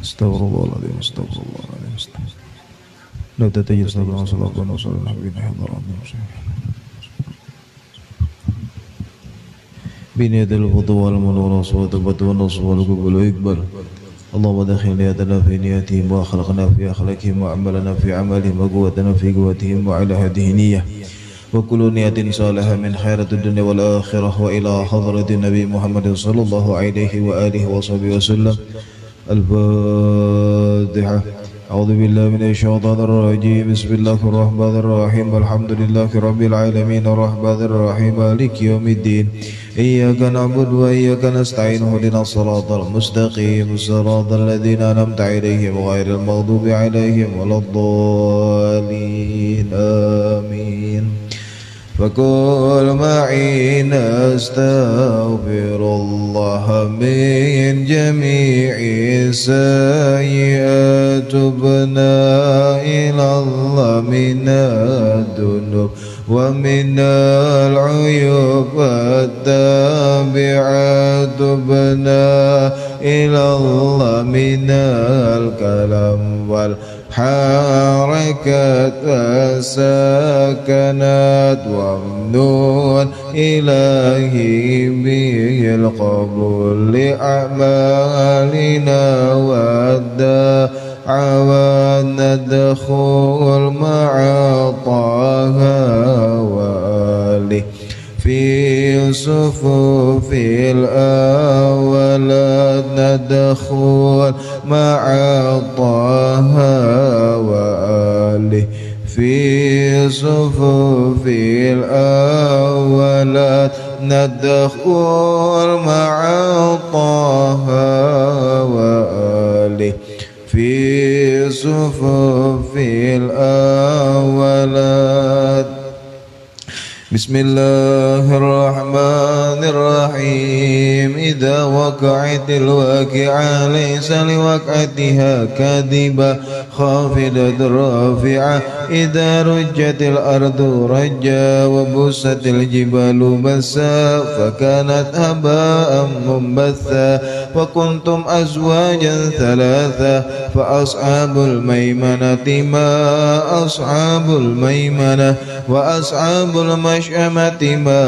Astagfirullahaladzim, astagfirullahaladzim. Nabda tajil sabran salatan wa salam habibina hadaran بنية الفضل والمنور وصوت البدء والنصب والقبول ويقبل. اللهم دخل نيتنا في نيتهم وأخلقنا في أخلاقهم وعملنا في عملهم وقوتنا في قوتهم وعلى هذه نية وكل نية صالحة من خيرة الدنيا والآخرة وإلى حضرة النبي محمد صلى الله عليه وآله وصحبه وسلم. الفاتحة. أعوذ بالله من الشيطان الرجيم. بسم الله الرحمن الرحيم. الحمد لله رب العالمين الرحمن الرحيم مالك يوم الدين. إياك نعبد وإياك نستعين اهدنا الصراط المستقيم صراط الذين أنعمت عليهم غير المغضوب عليهم ولا الضالين آمين. فقل معي نستغفر الله من جميع السيئات تبنا إلى الله من الذنوب ومن العيوب التابعات تبنا إلى الله من الكلام والحركات والسكنات ومنون إلهي بالقبول لأعمالنا والدعوات ندخل مع طه وآله في صفوف الأولاد ندخل مع طه وآله في صفوف الأولاد ندخل مع طه وآله في صفوف الأولاد. بسم الله الرحمن الرحيم. إذا وقعت الواقعة ليس لوقعتها كاذبة خافضة رافعة. إذا رجت الأرض رجا وبست الجبال بسا فكانت هباء منبثا وكنتم أزواجا ثلاثة فأصحاب الميمنة ما أصحاب الميمنة وأصحاب المشأمة ما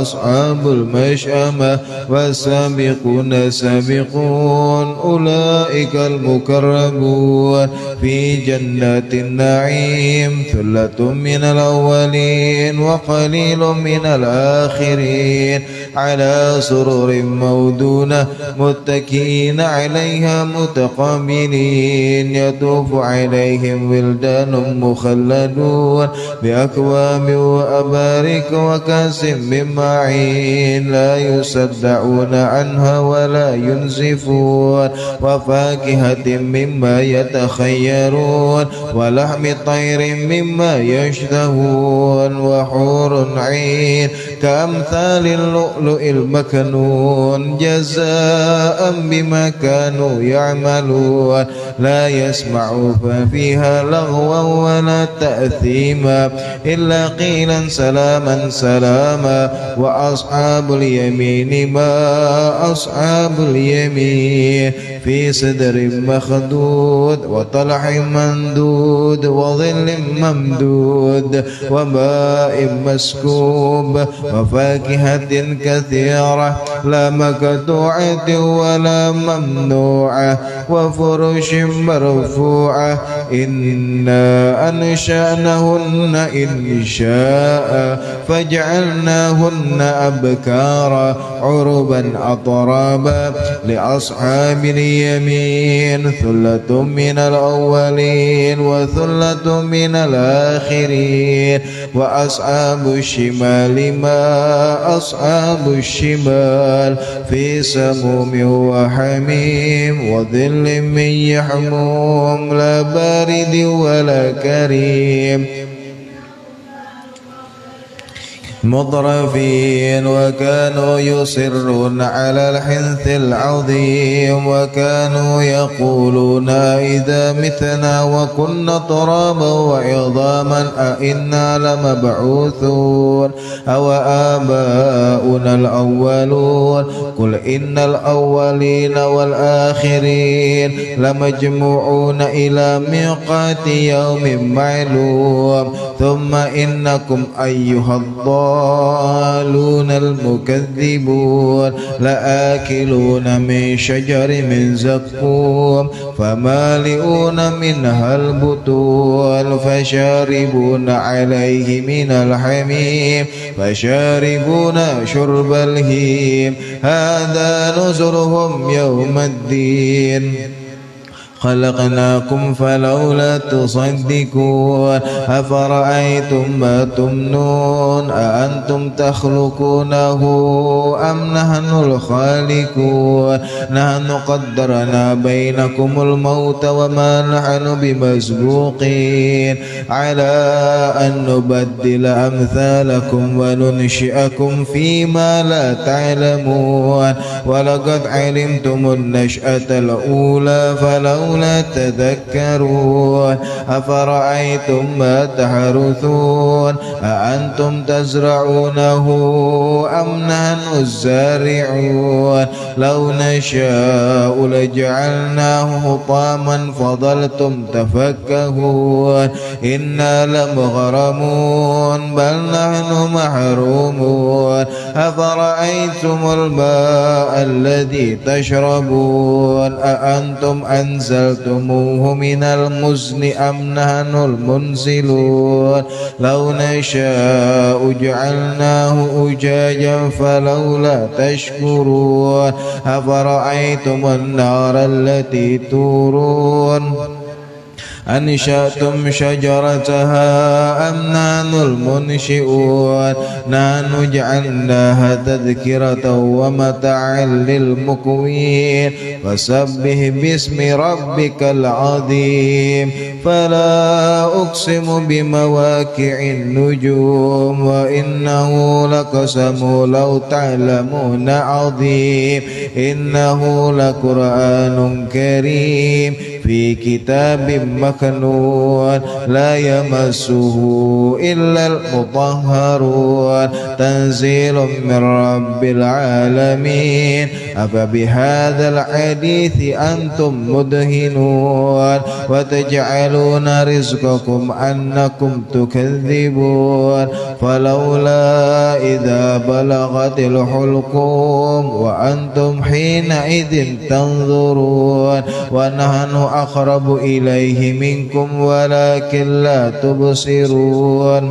أصحاب المشأمة والسابقون سابقون أولئك المقربون في جنات النعيم. ثلة من الأولين وقليل من الآخرين على سرر موضونة متكئين عليها متقابلين يطوف عليهم ولدان مخلدون بأكواب وأبارك وكأس من معين لا يصدعون عنها ولا ينزفون وفاكهة مما يتخيرون ولحم طير مما يشتهون وحور عين كأمثال اللؤلؤ المكنون جزاء بما كانوا يعملون لا يسمعون فيها لغوا ولا تأثيما إلا قيلا سلاما سلاما. وأصحاب اليمين ما أصحاب اليمين في سدر مخدود وطلح ممدود وظل ممدود وماء مسكوب وفاكهة كثيرة لا مقطوعة ولا ممنوعة وفرش مرفوعة. إنا أنشأناهن إنشاء فجعلناهن أبكارا عربا أطرابا لأصحاب اليمين ثلة من الأولين وثلة من الآخرين. وأصحاب الشمال ما أصحاب الشمال في سموم وحميم وظل من يحموم لا بارد ولا كريم مطرفين وكانوا يصرون على الحنث العظيم وكانوا يقولون إذا متنا وكنا ترابا وعظاما أئنا لمبعوثون أو آباؤنا الأولون قل إن الأولين والآخرين لمجموعون إلى ميقات يوم معلوم ثم إنكم أيها الضالون المكذبون لآكلون من شجر من زقوم فمالئون منها البطون فشاربون عليه من الحميم فشاربون شرب الهيم هذا نزلهم يوم الدين خلقناكم فلولا تصدقون أفرأيتم ما تمنون أأنتم تخلقونه أم نحن الخالقون نحن قدرنا بينكم الموت وما نحن بمسبوقين على أن نبدل أمثالكم وننشئكم فيما لا تعلمون ولقد علمتم النشأة الأولى فلولا تذكرون أفرأيتم ما تحرثون أأنتم تزرعونه أم نحن الزارعون لو نشاء لجعلناه حطاما فظلتم تفكهون إنا لمغرمون بل نحن محرومون أفرأيتم الماء الذي تشربون أأنتم أنزلتموه من المزن أم نحن المنزلون لو نشاء جعلناه أجاجا فلولا تشكرون أفرأيتم النار التي تورون أنشأتم شجرتها أم نحن المنشئون نحن جعلناها تذكرة ومتاعا للمقوين فسبح باسم ربك العظيم فلا أقسم بمواقع النجوم وإنه لقسم لو تعلمون عظيم إنه لقرآن كريم في كتاب مكنون لا يمسه إلا المطهرون تنزيل من رب العالمين أفبهذا الحديث أنتم مدهنون وتجعلون رزقكم أنكم تكذبون فلولا إذا بلغت الحلقوم وأنتم حينئذ تنظرون ونحن أقرب إليه منكم ولكن لا تبصرون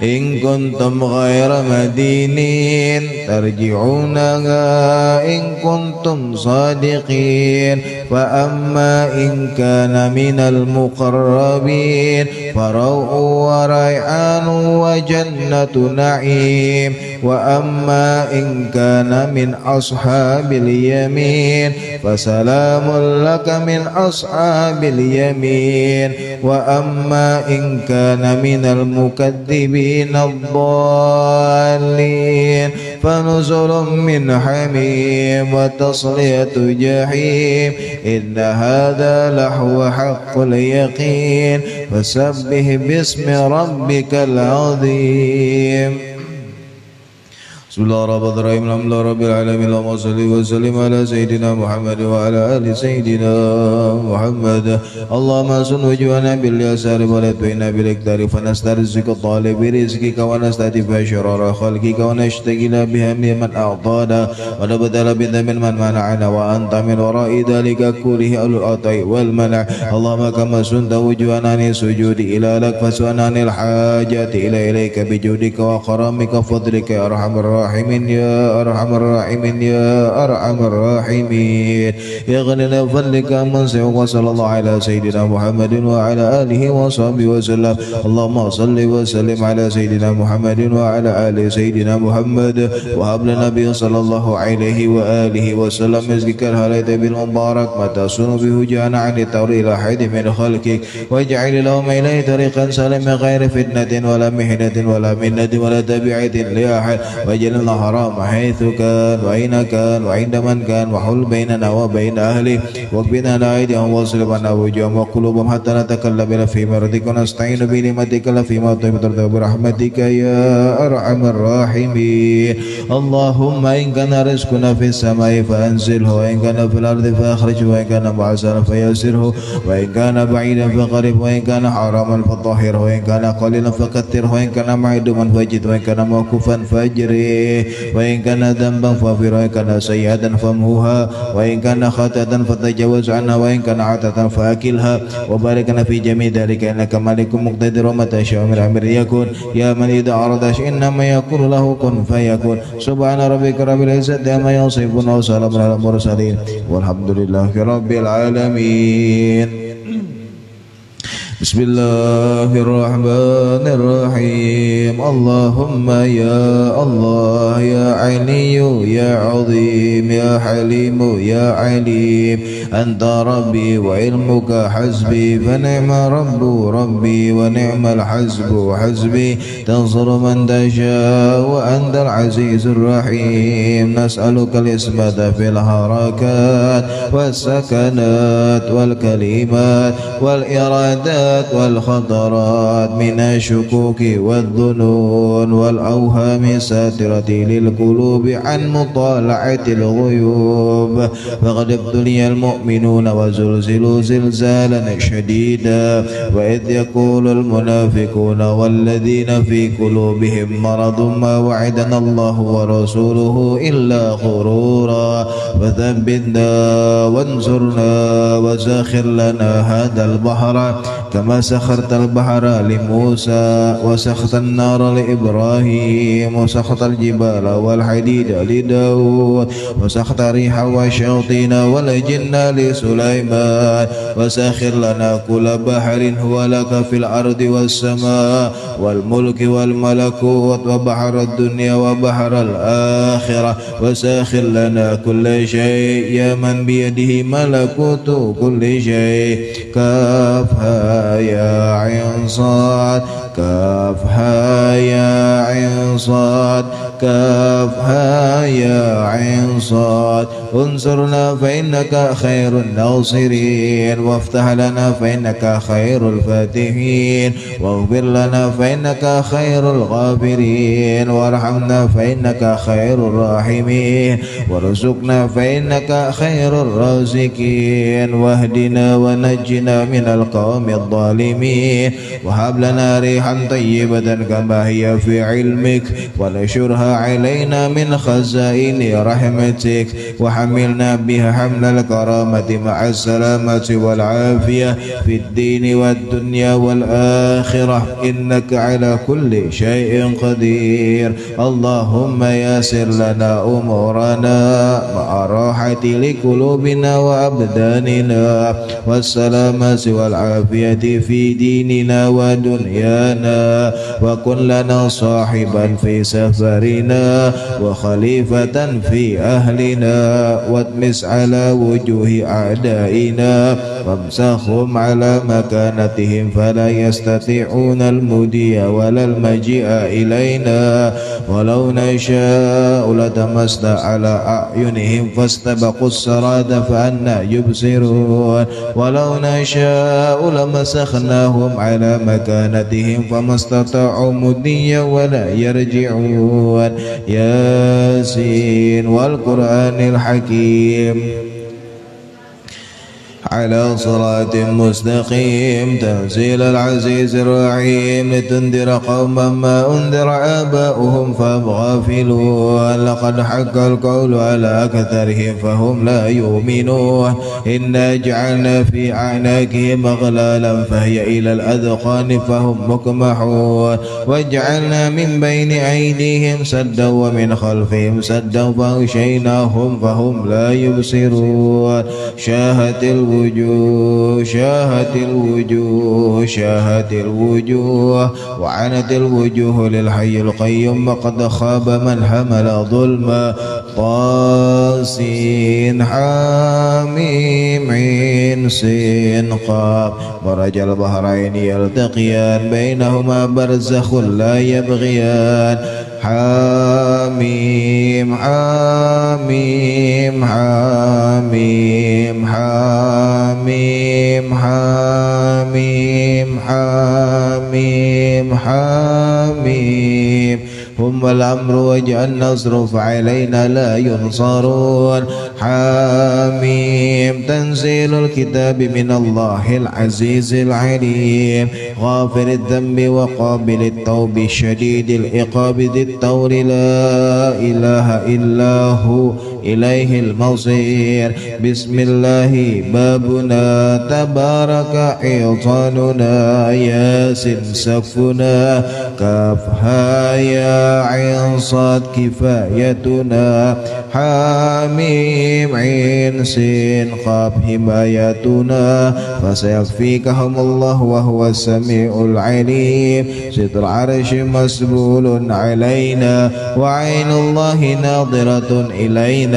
إن كنتم غير مدينين ترجعونها إن كنتم صادقين فأما إن كان من المقربين فروح وريحان وجنة نعيم وأما إن كان من أصحاب اليمين فسلام لك من أصحاب اليمين وأما إن كان من المكذبين الضالين فنزل من حميم وتصلية جحيم إن هذا لهو حق اليقين فسبح باسم ربك العظيم بسم الله الرحمن الرحيم الحمد لله رب العالمين اللهم صل وسلم على سيدنا محمد وعلى آل سيدنا محمد اللهم سن وجوهنا باليسار ولتوينا بالإقدار فنسترزق طالب رزقك ونستهدف شرار خلقك ونشتغل بها ممن أعطانا ونبتل بذنب من منعنا وأنت من وراء ذلك كله أولو العطاء والمنع اللهم كما سنت وجوهنا عن السجود إلى لك فسؤالنا عن الحاجات إليك بجودك وكرمك وفضلك يا أرحم الراحمين الراحمين يا أرحم الراحمين يا أرحم الراحمين اغننا بفضلك من سوى وصلى الله على سيدنا محمد وعلى آله وصحبه وسلم اللهم صل وسلم على سيدنا محمد وعلى آل سيدنا محمد وهب لنا به صلى الله عليه وآله وسلم مسجدك الهليت بالمبارك ما تصون به جانا عن التور إلى حد من خلقك واجعل لهم إليه طريقا سلم غير فتنة ولا محنة ولا منة ولا تبعة لأحد واجعلنا حرام حيث كان وأين كان وعند من كان وحل بيننا وبين أهله واكبنا أيديهم واصرف عنا وجوههم وقلوبهم حتى نتكلم في مرضك ونستعين بنعمتك فيما طيب ترضى برحمتك يا أرحم الراحمين اللهم إن كان رزقنا في السماء فأنزله وإن كان في الأرض فأخرجه وإن كان معسرا فيسره وإن كان بعيدا فقرب وإن كان حراما فطهره وإن كان قليلا فكثره وإن كان معدوما فاجد وإن كان موقوفا فاجره وإن كان ذنبا فاغفره وإن كان سيئة فامحوها وإن كان خطأ فتجاوز عنها وإن كان عطة فأكلها وبارك لنا في جميع ذلك إنك مالك مقتدر ومتى شاء من أمر يكون يا من إذا أراد شيئا إنما يقول له كن فيكون سبحان ربك رب العزة عما يصفون وسلام على المرسلين والحمد لله رب العالمين. بسم الله الرحمن الرحيم اللهم يا الله يا علي يا عظيم يا حليم يا عليم أنت ربي وعلمك حسبي فنعم رب ربي ونعم الحسب حسبي تنصر من تشاء وأنت العزيز الرحيم نسألك الإسمة في الحركات والسكنات والكلمات والإرادات والخطرات من الشكوك والظنون والأوهام الساترة للقلوب عن مطالعة الغيوب فقد ابتلي المؤمنون وزلزلوا زلزالا شديدا وإذ يقول المنافقون والذين في قلوبهم مرض ما وعدنا الله ورسوله إلا غرورا فثبتنا وانصرنا وسخر لنا هذا البحر كما سخرت البحر لموسى وسخت النار لإبراهيم وسخت الجبال والحديد لداود وسخت الريح والشياطين والجن لسليمان وسخر لنا كل بحر هو لك في الأرض والسماء والملك والملكوت وبحر الدنيا وبحر الآخرة وسخر لنا كل شيء يا من بيده ملكوت كل شيء كافها يا عين صاد كافها يا عين صاد كافها يا عين صاد انصرنا فإنك خير الناصرين وافتح لنا فإنك خير الفاتحين واغفر لنا فإنك خير الغافرين وارحمنا فإنك خير الراحمين وارزقنا فإنك خير الرازقين واهدنا ونجنا من القوم الظالمين وهب لنا ريحا طيبة كما هي في علمك ونشرها علينا من خزائن رحمتك وحملنا بها حمل الكرامة مع السلامة والعافية في الدين والدنيا والآخرة إنك على كل شيء قدير اللهم يسر لنا أمورنا مع راحة لقلوبنا وأبداننا والسلامة والعافية في ديننا ودنيانا وكن لنا صاحبا في سفرنا وخليفة في أهلنا واتمس على وجوه أعدائنا وامسخهم على مكانتهم فلا يستطيعون المضي ولا المجيء إلينا ولو نشاء لتمسنا على أعينهم فاستبقوا الصراط فأنا يبصرون ولو نشاء لمسخناهم على مكانتهم فما استطاعوا مضيا ولا يرجعون ياسين والقرآن الحكيم على صراط مستقيم تنزيل العزيز الرحيم لتنذر قوما ما أنذر آباؤهم فهم غافلون لقد حق القول على أكثرهم فهم لا يؤمنون إنا جعلنا في أعناقهم أغلالا فهي إلى الأذقان فهم مقمحون وجعلنا من بين أيديهم سدا ومن خلفهم سدا فأغشيناهم فهم لا يبصرون شاهت الوجوه شاهت الوجوه شاهت الوجوه وعنت الوجوه للحي القيوم وقد خاب من حمل ظلما طاسين حاميم عين سين قاف مرج البحرين يلتقيان بينهما برزخ لا يبغيان حاميم حاميم حاميم حاميم حاميم حاميم حاميم هم الأمر وجه النصر فعلينا لا ينصرون حاميم تنزيل الكتاب من الله العزيز العليم غافر الذنب وقابل التوب شديد العقاب ذي الطول لا إله إلا هو إليه المصير بسم الله بابنا تبارك حيطاننا ياسين سقفنا كافها يا عين صاد كفايتنا حاميم عين سين قاف حمايتنا فسيكفيكهم الله وهو السميع العليم ستر عرش مسبول علينا وعين الله ناظرة إلينا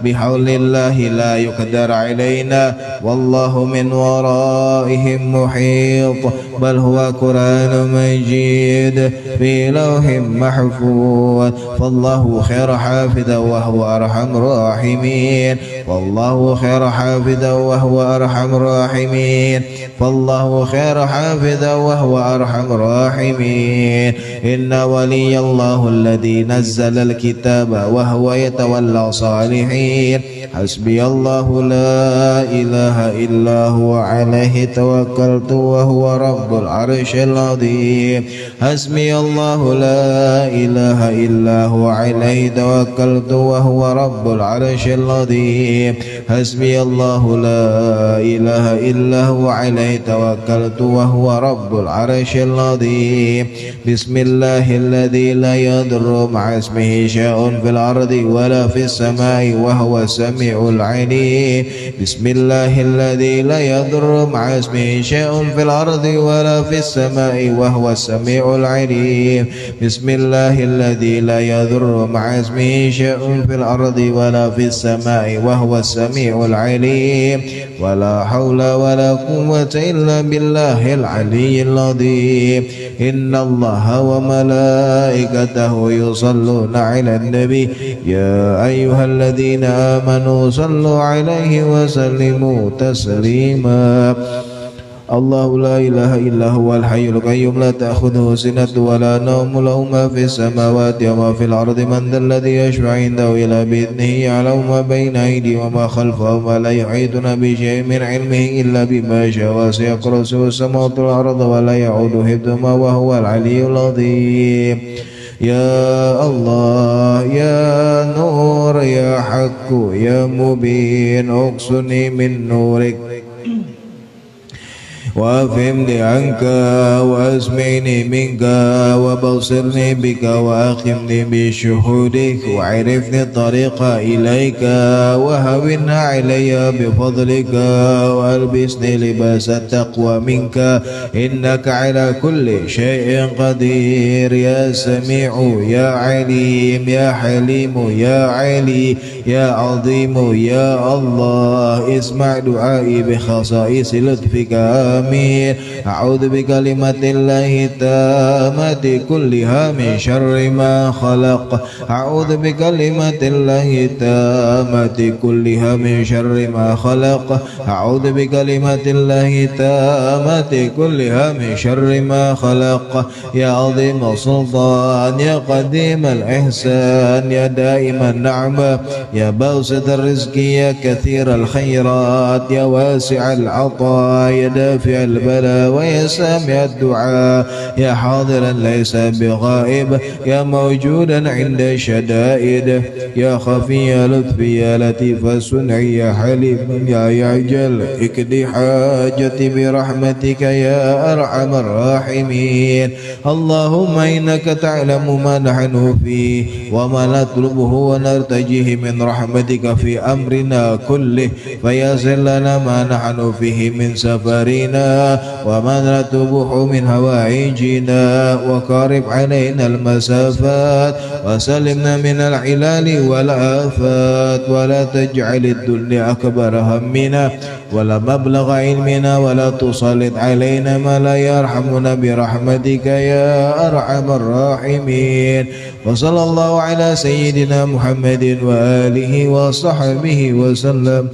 بحول الله لا يقدر علينا والله من ورائهم محيط بل هو قرآن مجيد في لوح محفوظ فالله خير حافظا وهو أرحم الراحمين والله خير حافظا وهو أرحم الراحمين فالله خير حافظا وهو أرحم الراحمين إن ولي الله الذي نزل الكتاب وهو يتولى الصالحين حسبي الله لا إله إلا هو عليه توكلت وهو رب العرش العظيم حسبي الله لا إله إلا هو عليه توكلت وهو رب العرش العظيم حسبي الله لا إله إلا هو عليه توكلت وهو رب العرش العظيم بسم الله الذي لا يضر مع اسمه شيء في الأرض ولا في السماء وهو السميع العليم بسم الله الذي لا يضر مع اسمه شيء في الأرض ولا في السماء وهو السميع العليم بسم الله الذي لا يضر مع اسمه شيء في الأرض ولا في السماء وهو السميع العليم ولا حول ولا قوة إلا بالله العلي العظيم إن الله وملائكته يصلون على النبي يا أيها الذين آمنوا صلوا عليه وسلموا تسليما الله لا إله إلا هو الحي القيوم لا تأخذه سنة ولا نوم له ما في السماوات وما في الأرض من ذا الذي يشفع عنده إلا بإذنه يعلم ما بين أيديهم وما خلفهم ولا يحيطون بشيء من علمه إلا بما شاء وسع كرسيه السماوات والأرض ولا يعود حفظهما وهو العلي العظيم يا الله يا نور يا حق يا مبين اقصني من نورك وافهمني عنك واسمعني منك وبصرني بك واخمني بشهودك وعرفني الطريق اليك وهون علي بفضلك والبسني لباس التقوى منك انك على كل شيء قدير يا سميع يا عليم يا حليم يا علي يا عظيم يا الله اسمع دعائي بخصائص لطفك آمين. أعوذ بكلمة الله التامة كلها من شر ما خلق. أعوذ بكلمة الله التامة كلها من شر ما خلق. أعوذ بكلمة الله التامة كلها من شر ما خلق. يا عظيم السلطان يا قديم الإحسان يا دائم النعمة يا باسط الرزق يا كثير الخيرات يا واسع العطاء يا دافع البلاء ويا سامع الدعاء يا حاضرا ليس بغائب يا موجودا عند الشدائد يا خفي يا لطفي يا لطيف صنعي يا حليم يا يعجل اكدي حاجتي برحمتك يا أرحم الراحمين. اللهم إنك تعلم ما نحن فيه وما نطلبه ونرتجيه من رحمتك في أمرنا كله فيسر لنا ما نحن فيه من سفرنا وما نطلبه من هوائجنا وقارب علينا المسافات وسلمنا من العلال والآفات ولا تجعل الدنيا أكبر همنا ولا مبلغ علمنا ولا تسلط علينا ما لا يرحمنا برحمتك يا أرحم الراحمين. وصلى الله على سيدنا محمد وآله وصحبه وسلم.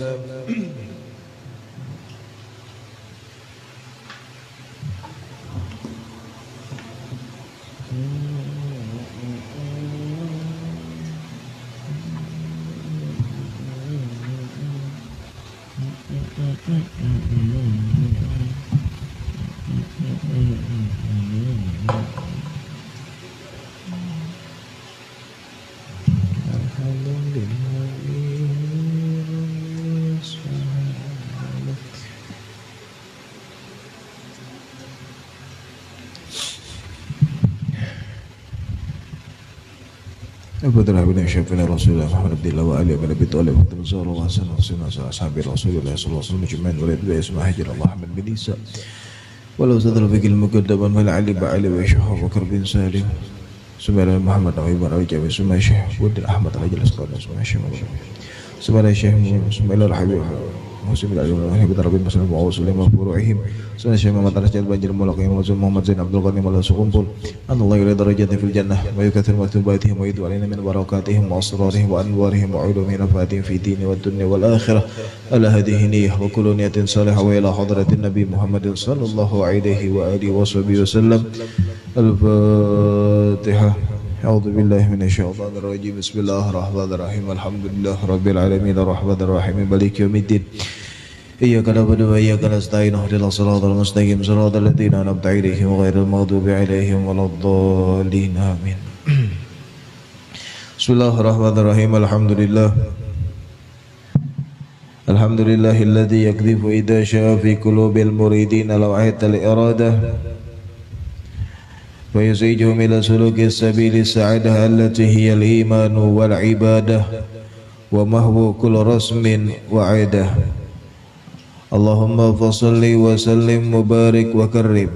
Alhamdulillah bin syafina Rasulullah Muhammad bin wa ali bin Abi Thalib wa sallallahu alaihi wasallam ashabi Rasulullah sallallahu alaihi wasallam majma'in wa ridwa isma hajir Allah Muhammad bin Isa walau sadal fikil muqaddaman wal ali ba'ali wa syahab wa karbin salim subhana Muhammad wa ibn Abi Jabi subhana Syekh Wadil Ahmad al-Ajal subhana Syekh subhana Syekh subhana al-Habib Muslim al-Alim wa Rabbi Muslim wa Muslim wa furu'ihim subhana Syekh Muhammad Rasyid Banjir Mulaqim wa Muhammad Zain Abdul Qanim wa Sukumpul Allah ila darajati fil jannah wa yukathir maktubatihim wa yidu alaina min barakatihim wa asrarihim wa anwarihim wa ulumi nafatihim fi dini wa dunya wal akhirah ala hadhihi niyyah wa kullu niyatin salihah wa ila hadratin Nabi Muhammadin sallallahu alaihi wa alihi wa sahbihi wasallam. Al-Fatihah. A'udzu billahi minasyaitonir rajim. Bismillahirrahmanirrahim. Alhamdulillah rabbil alamin arrahmanir rahim maliki yaumiddin. Iyyaka na'budu wa iyyaka nasta'in ihdinas siratal mustaqim siratal ladzina an'amta 'alaihim ghairil maghdubi 'alaihim waladdallin. Amin. Bismillahirrahmanirrahim. Alhamdulillah. Alhamdulillahilladzi yakdhifu idza syaa fi qulubil muridin law'atal iradah wa yuzijuhum ila sulukis sabilis sa'adah allati hiya al-iman wal ibadah wa mahwu kulli rasmin wa 'adah. Allahumma fasalli wa sallim mubarik wa karrim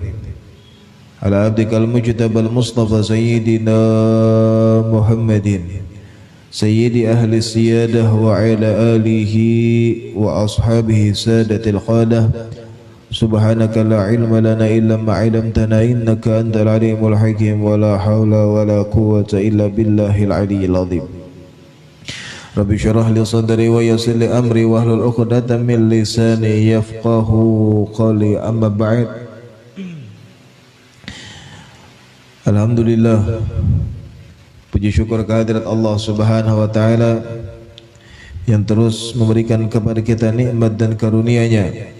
ala abdikal mujtabal mustafa sayyidina Muhammadin sayyidi ahli siyadah wa ala alihi wa ashabihi sadatil qadah. Subhanaka la ilma lana illa ma 'allamtana innaka antal alimul hakim wa la hawla wa la quwwata illa billahil aliyyil azim. Rabbi syarah li sadri wa yassir li amri wa hlul 'uqdatam min lisani yafqahu qawli amma ba'd. Alhamdulillah, puji syukur kehadirat Allah Subhanahu wa taala yang terus memberikan kepada kita nikmat dan karunia-Nya,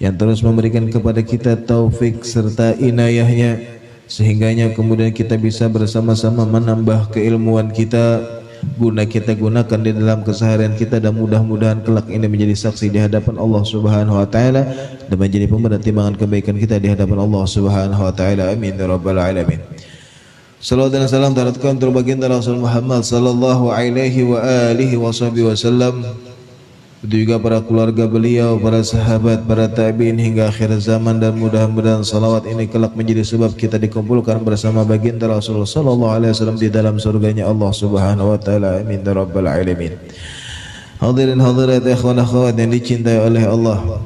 yang terus memberikan kepada kita taufik serta inayahnya, sehingganya kemudian kita bisa bersama-sama menambah keilmuan kita, guna kita gunakan di dalam keseharian kita, dan mudah-mudahan kelak ini menjadi saksi di hadapan Allah Subhanahu wa taala dan menjadi pemberat timbangan kebaikan kita di hadapan Allah Subhanahu wa taala. Amin ya rabbal alamin. Salawat dan salam terhadap baginda Rasul Muhammad sallallahu alaihi wa alihi wasallam, juga para keluarga beliau, para sahabat, para tabi'in hingga akhir zaman, dan mudah-mudahan salawat ini kelak menjadi sebab kita dikumpulkan bersama baginda Rasul sallallahu alaihi wasallam di dalam surganya Allah Subhanahu wa taala. Amin ya rabbal alamin. Hadirin hadirat ikhwan akhwat yang dicintai oleh Allah,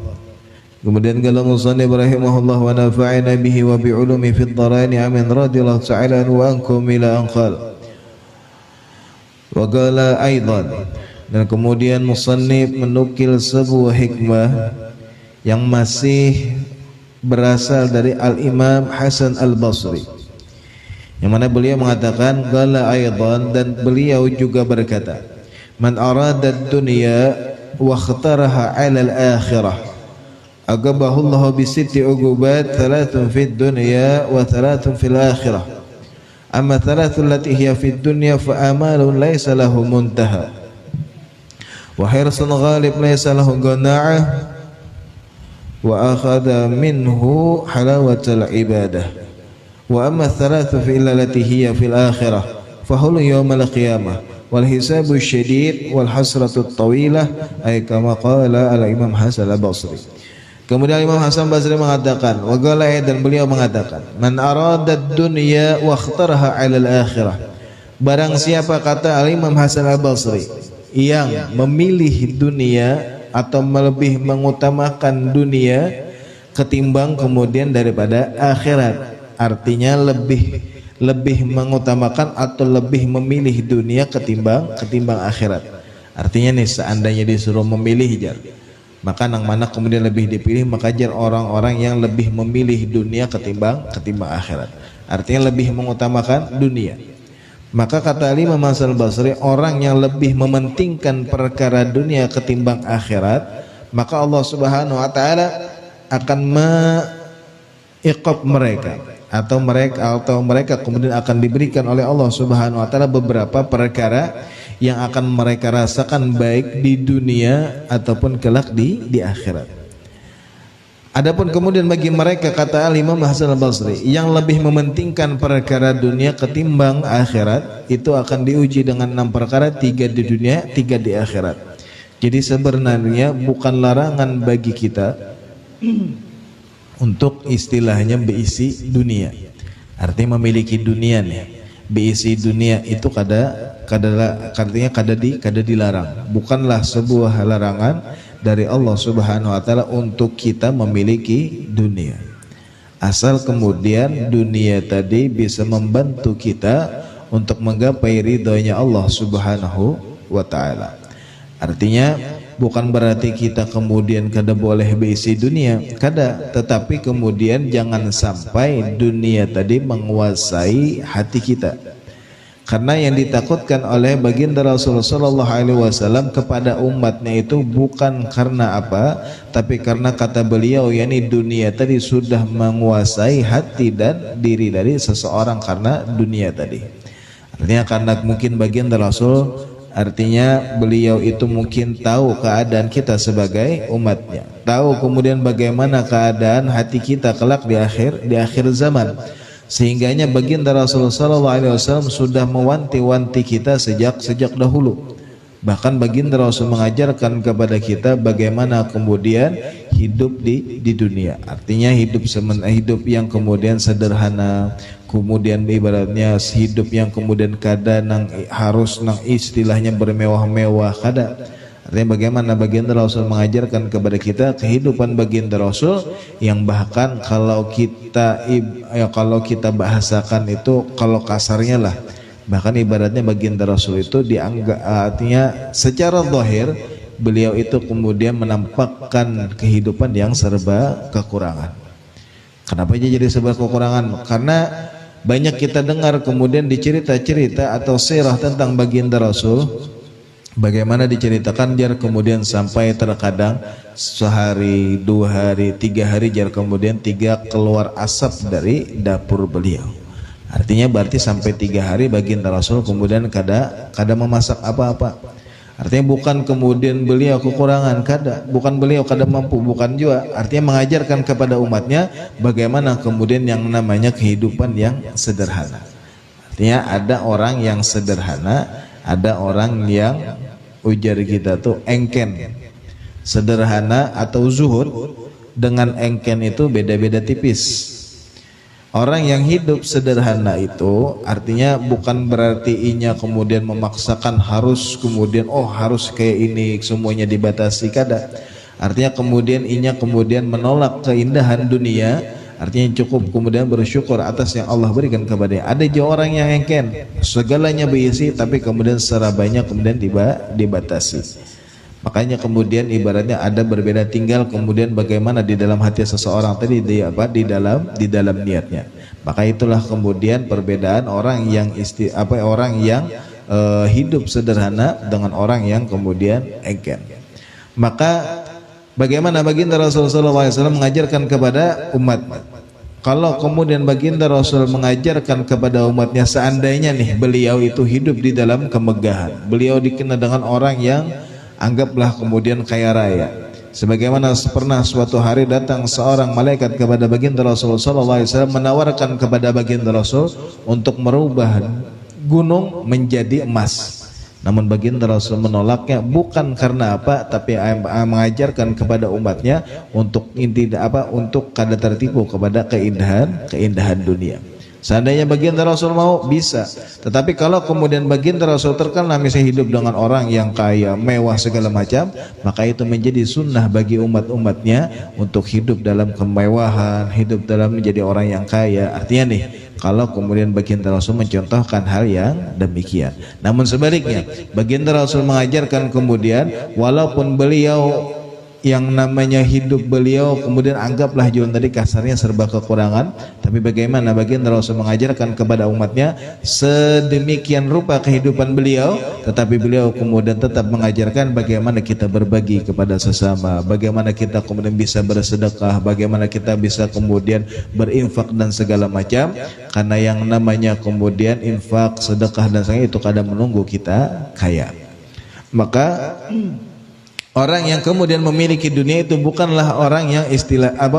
Kemudian kalau musannif rahimahullah wa nafa'ana bihi wa bi ulumi fid dharani amin radhiyallahu ta'ala anhu wa ankum ila anqal. Wa qala aidan, dan kemudian musannif menukil sebuah hikmah yang masih berasal dari Al-Imam Hasan Al-Basri, yang mana beliau mengatakan qala aidan, dan beliau juga berkata, man arada ad-dunya wa ikhtaraha 'ala al-akhirah agabahu Allah bi sitti uqubat, thalathun fid dunya wa thalathun fil akhirah, amma thalathun allati hiya fid dunya fa amalun laysa lahu muntaha wa hirsun ghalib laysa lahu qana'ah wa akhadha minhu halawatal ibadah, wa amma thalathu fi allati hiya fil akhirah fa hulu yawmal qiyamah wal hisabu syadid wal hasratu tawilah, ay kama qala al-Imam Hasan Al-Basri. Kemudian Imam Hasan Basri mengatakan, wa qala, dan beliau mengatakan, man arada ad-dunya wa ikhtaraha 'ala al-akhirah, barang siapa, kata Imam Hasan Al-Basri, yang memilih dunia atau lebih mengutamakan dunia ketimbang kemudian daripada akhirat, artinya lebih mengutamakan atau lebih memilih dunia ketimbang akhirat. Artinya nih, seandainya disuruh memilih jar, maka yang mana kemudian lebih dipilih, maka jar orang-orang yang lebih memilih dunia ketimbang akhirat, artinya lebih mengutamakan dunia. Maka kata Imam Hasan Basri, orang yang lebih mementingkan perkara dunia ketimbang akhirat, maka Allah Subhanahu wa taala akan mengiqab mereka, atau mereka kemudian akan diberikan oleh Allah Subhanahu wa taala beberapa perkara yang akan mereka rasakan baik di dunia ataupun kelak di akhirat. Adapun kemudian bagi mereka, kata Imam Hasan Al-Basri, yang lebih mementingkan perkara dunia ketimbang akhirat, itu akan diuji dengan 6 perkara, 3 di dunia, 3 di akhirat. Jadi sebenarnya bukan larangan bagi kita untuk istilahnya beisi dunia, artinya memiliki dunia nih. Beisi dunia itu artinya kada dilarang, bukanlah sebuah larangan dari Allah Subhanahu wa taala untuk kita memiliki dunia, asal kemudian dunia tadi bisa membantu kita untuk menggapai ridhonya Allah Subhanahu wa taala. Artinya bukan berarti kita kemudian kada boleh beisi dunia, kada, tetapi kemudian jangan sampai dunia tadi menguasai hati kita. Karena yang ditakutkan oleh baginda Rasulullah sallallahu alaihi wasallam kepada umatnya itu bukan karena apa, tapi karena kata beliau, yakni dunia tadi sudah menguasai hati dan diri dari seseorang karena dunia tadi. Artinya karena mungkin baginda Rasul, artinya beliau itu mungkin tahu keadaan kita sebagai umatnya, tahu kemudian bagaimana keadaan hati kita kelak di akhir zaman, sehingganya baginda Rasulullah SAW sudah mewanti-wanti kita sejak dahulu. Bahkan baginda Rasul mengajarkan kepada kita bagaimana kemudian hidup di dunia, artinya hidup yang kemudian sederhana, kemudian ibaratnya hidup yang kemudian kada harus istilahnya bermewah-mewah, kada. Artinya bagaimana baginda Rasul mengajarkan kepada kita kehidupan baginda Rasul yang bahkan kalau kita bahasakan itu, kalau kasarnya lah, bahkan ibaratnya baginda Rasul itu dianggap, artinya secara zahir beliau itu kemudian menampakkan kehidupan yang serba kekurangan. Kenapa jadi serba kekurangan? Karena banyak kita dengar kemudian dicerita-cerita atau sirah tentang baginda Rasul, bagaimana diceritakan jar kemudian sampai terkadang sehari, 2 hari, 3 hari jar kemudian 3 keluar asap dari dapur beliau. Artinya berarti sampai 3 hari baginda Rasul kemudian kada memasak apa-apa. Artinya bukan kemudian beliau kekurangan, bukan beliau kada mampu, bukan juga. Artinya mengajarkan kepada umatnya bagaimana kemudian yang namanya kehidupan yang sederhana. Artinya ada orang yang sederhana, ada orang yang ujar kita tuh engken. Sederhana atau zuhud dengan engken itu beda-beda tipis. Orang yang hidup sederhana itu artinya bukan berarti inya kemudian memaksakan harus kemudian harus kayak ini semuanya dibatasi, kada. Artinya kemudian menolak keindahan dunia, artinya cukup kemudian bersyukur atas yang Allah berikan kepadanya. Ada juga orang yang engken, segalanya berisi tapi kemudian secara banyak kemudian dibatasi. Makanya kemudian ibaratnya ada berbeda, tinggal kemudian bagaimana di dalam hati seseorang tadi di dalam niatnya. Maka itulah kemudian perbedaan orang yang hidup sederhana dengan orang yang kemudian engken. Maka bagaimana baginda Rasulullah SAW mengajarkan kepada umat. Kalau kemudian baginda Rasul mengajarkan kepada umatnya, seandainya nih beliau itu hidup di dalam kemegahan, beliau dikenal dengan orang yang anggaplah kemudian kaya raya. Sebagaimana pernah suatu hari datang seorang malaikat kepada baginda Rasulullah SAW menawarkan kepada baginda Rasul untuk merubah gunung menjadi emas. Namun baginda Rasul menolaknya, bukan karena apa, tapi mengajarkan kepada umatnya untuk untuk kada tertipu kepada keindahan dunia. Seandainya baginda Rasul mau, bisa. Tetapi kalau kemudian baginda Rasul terkenal misalnya hidup dengan orang yang kaya, mewah segala macam, maka itu menjadi sunnah bagi umat-umatnya untuk hidup dalam kemewahan, hidup dalam menjadi orang yang kaya. Artinya nih, kalau kemudian baginda Rasul mencontohkan hal yang demikian. Namun sebaliknya, baginda Rasul mengajarkan kemudian walaupun beliau yang namanya hidup beliau kemudian anggaplah jual tadi kasarnya serba kekurangan, tapi bagaimana baginda Rasul mengajarkan kepada umatnya sedemikian rupa kehidupan beliau, tetapi beliau kemudian tetap mengajarkan bagaimana kita berbagi kepada sesama, bagaimana kita kemudian bisa bersedekah, bagaimana kita bisa kemudian berinfak dan segala macam, karena yang namanya kemudian infak, sedekah dan sebagainya itu kadang menunggu kita kaya. Maka orang yang kemudian memiliki dunia itu bukanlah orang yang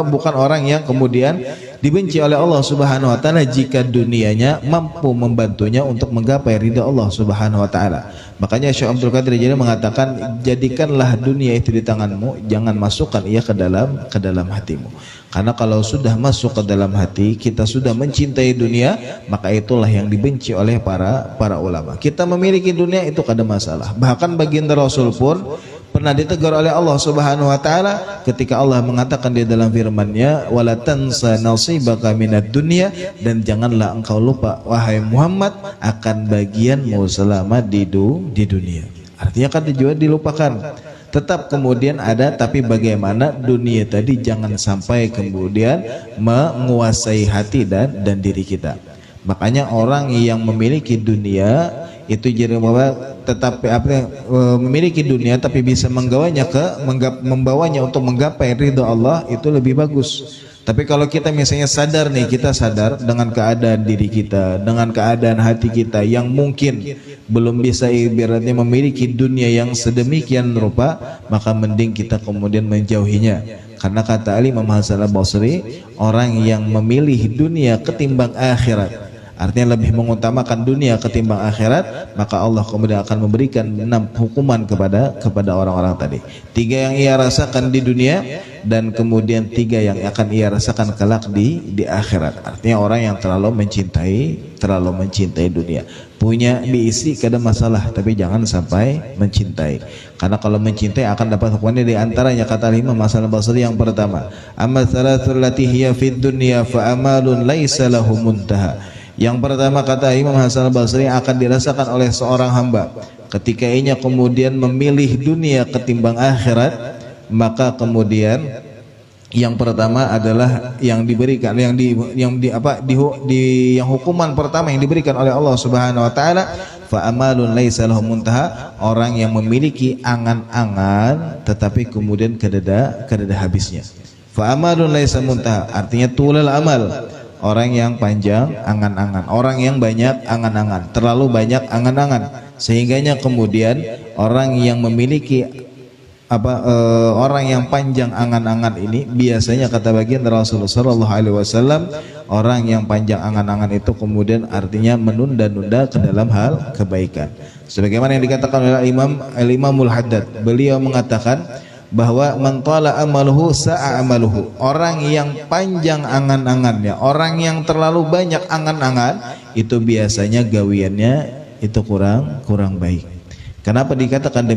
bukan orang yang kemudian dibenci oleh Allah Subhanahu wa taala jika dunianya mampu membantunya untuk menggapai ridha Allah Subhanahu wa taala. Makanya Syekh Abdul Qadir Jailani mengatakan, jadikanlah dunia itu di tanganmu, jangan masukkan ia ke dalam hatimu. Karena kalau sudah masuk ke dalam hati, kita sudah mencintai dunia, maka itulah yang dibenci oleh para ulama. Kita memiliki dunia itu kada masalah. Bahkan baginda Rasul pun pernah ditegur oleh Allah Subhanahu wa taala ketika Allah mengatakan di dalam firman-Nya, wala tansa nasibaka minad dunya, dan janganlah engkau lupa wahai Muhammad akan bagianmu selama di dunia. Artinya kan juga dilupakan. Tetap kemudian ada, tapi bagaimana dunia tadi jangan sampai kemudian menguasai hati dan diri kita. Makanya orang yang memiliki dunia itu jadi memiliki dunia tapi bisa membawanya untuk menggapai ridha Allah, itu lebih bagus. Tapi kalau kita misalnya sadar nih, kita sadar dengan keadaan diri kita, dengan keadaan hati kita yang mungkin belum bisa ibaratnya memiliki dunia yang sedemikian rupa, maka mending kita kemudian menjauhinya. Karena kata Imam Hasan al-Basri, orang yang memilih dunia ketimbang akhirat, artinya lebih mengutamakan dunia ketimbang akhirat, maka Allah kemudian akan memberikan 6 hukuman kepada orang-orang tadi. 3 yang ia rasakan di dunia, dan kemudian 3 yang akan ia rasakan kelak di akhirat. Artinya orang yang terlalu mencintai dunia. Punya diisi kada masalah, tapi jangan sampai mencintai. Karena kalau mencintai akan dapat hukumannya. Di antaranya kata Imam Hasan al-Basri yang pertama, amma tsalatul lati hiya fid dunya fa amalun laisa lahu muntaha. Yang pertama kata Imam Hasan al-Basri akan dirasakan oleh seorang hamba ketika ia kemudian memilih dunia ketimbang akhirat, maka kemudian yang pertama adalah yang diberikan yang hukuman pertama yang diberikan oleh Allah Subhanahu wa taala, fa amalun laisa lahu muntaha, orang yang memiliki angan-angan tetapi kemudian kada habisnya. Fa amalun laisa muntaha artinya tulal amal, orang yang panjang angan-angan, orang yang banyak angan-angan, terlalu banyak angan-angan, sehingganya kemudian orang yang memiliki orang yang panjang angan-angan ini biasanya kata baginda Rasulullah sallallahu alaihi wasallam, orang yang panjang angan-angan itu kemudian artinya menunda-nunda ke dalam hal kebaikan. Sebagaimana yang dikatakan oleh Imamul Haddad, beliau mengatakan bahwa man tala amaluhu sa'a amaluhu, orang yang panjang angan-angannya, orang yang terlalu banyak angan-angan itu biasanya gawiannya itu kurang baik. Kenapa dikatakan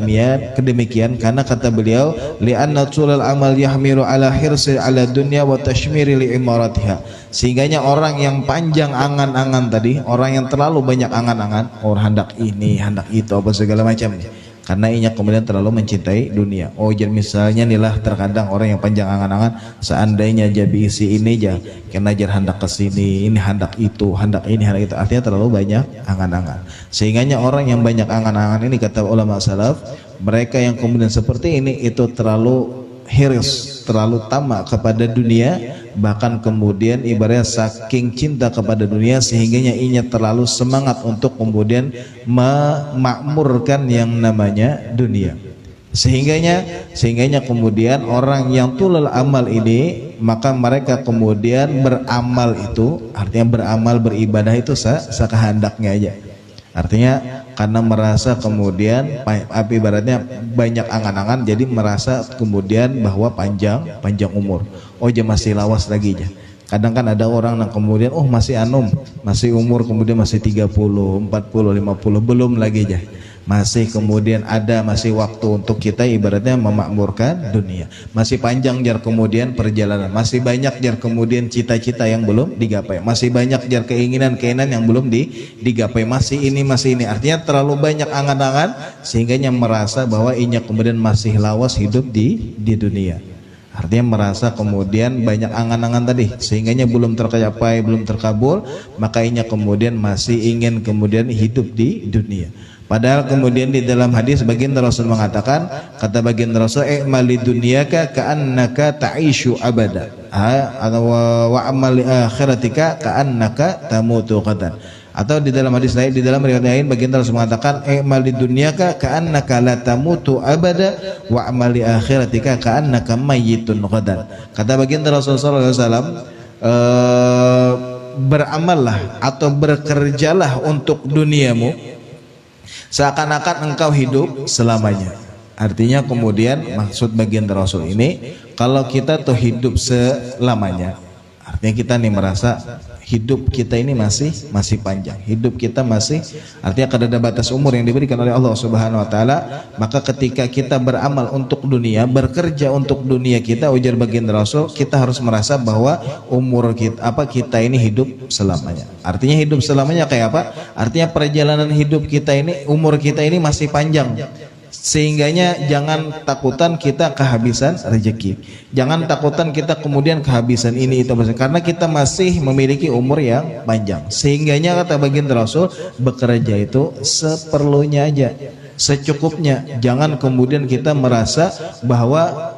demikian? Karena kata beliau, li'anna tulal amal yahmiru ala hirsi ala dunya wa tashmiri li imaratiha. Sehingganya orang yang panjang angan-angan tadi, orang yang terlalu banyak angan-angan, orang hendak ini, hendak itu, apa segala macam. Karena ia kemudian terlalu mencintai dunia. Oh, jadi misalnya inilah terkadang orang yang panjang angan-angan, seandainya jadi isi ini aja, karena jar hendak ke sini, ini hendak itu, hendak ini, hendak itu. Artinya terlalu banyak angan-angan. Sehingganya orang yang banyak angan-angan ini, kata ulama salaf, mereka yang kemudian seperti ini itu terlalu hiris, terlalu tamak kepada dunia, bahkan kemudian ibaratnya saking cinta kepada dunia sehingganya ia terlalu semangat untuk kemudian memakmurkan yang namanya dunia. Sehingganya kemudian orang yang tulul amal ini, maka mereka kemudian beramal itu, artinya beramal beribadah itu sekehendaknya aja. Artinya karena merasa kemudian ibaratnya banyak angan-angan, jadi merasa kemudian bahwa panjang umur. Oh, dia masih lawas lagi aja. Kadang kan ada orang yang kemudian masih masih umur kemudian masih 30, 40, 50, belum lagi aja. Masih kemudian masih waktu untuk kita ibaratnya memakmurkan dunia. Masih panjang jar kemudian perjalanan, masih banyak jar kemudian cita-cita yang belum digapai, masih banyak jar keinginan yang belum digapai, masih ini. Artinya terlalu banyak angan-angan sehingganya merasa bahwa inya kemudian masih lawas hidup di dunia. Artinya merasa kemudian banyak angan-angan tadi sehingganya belum tercapai, belum terkabul, makanya kemudian masih ingin kemudian hidup di dunia. Padahal kemudian di dalam hadis baginda Rasul mengatakan, kata baginda Rasul, i'mali dunyaka ka'annaka ta'ishu abada wa amali akhiratika ka'annaka tamutu qadan. Atau di dalam hadis lain, di dalam riwayat lain baginda Rasul mengatakan, i'mali dunyaka ka'annaka la tamutu abada wa amali akhiratika ka'annaka mayyitun qadan. Kata baginda Rasul sallallahu alaihi wasallam, beramallah atau bekerjalah untuk duniamu seakan-akan engkau hidup selamanya. Artinya kemudian maksud baginda Rasul ini, kalau kita tuh hidup selamanya, artinya kita nih merasa hidup kita ini masih panjang, hidup kita masih, artinya kada ada batas umur yang diberikan oleh Allah Subhanahu wa taala. Maka ketika kita beramal untuk dunia, bekerja untuk dunia kita, ujar baginda Rasul, kita harus merasa bahwa umur kita ini hidup selamanya. Artinya hidup selamanya kayak apa? Artinya perjalanan hidup kita ini, umur kita ini masih panjang. Sehingganya jangan takutan kita kehabisan rezeki, jangan takutan kita kemudian kehabisan ini itu, karena kita masih memiliki umur yang panjang. Sehingganya kata baginda Rasul, bekerja itu seperlunya aja, secukupnya. Jangan kemudian kita merasa bahwa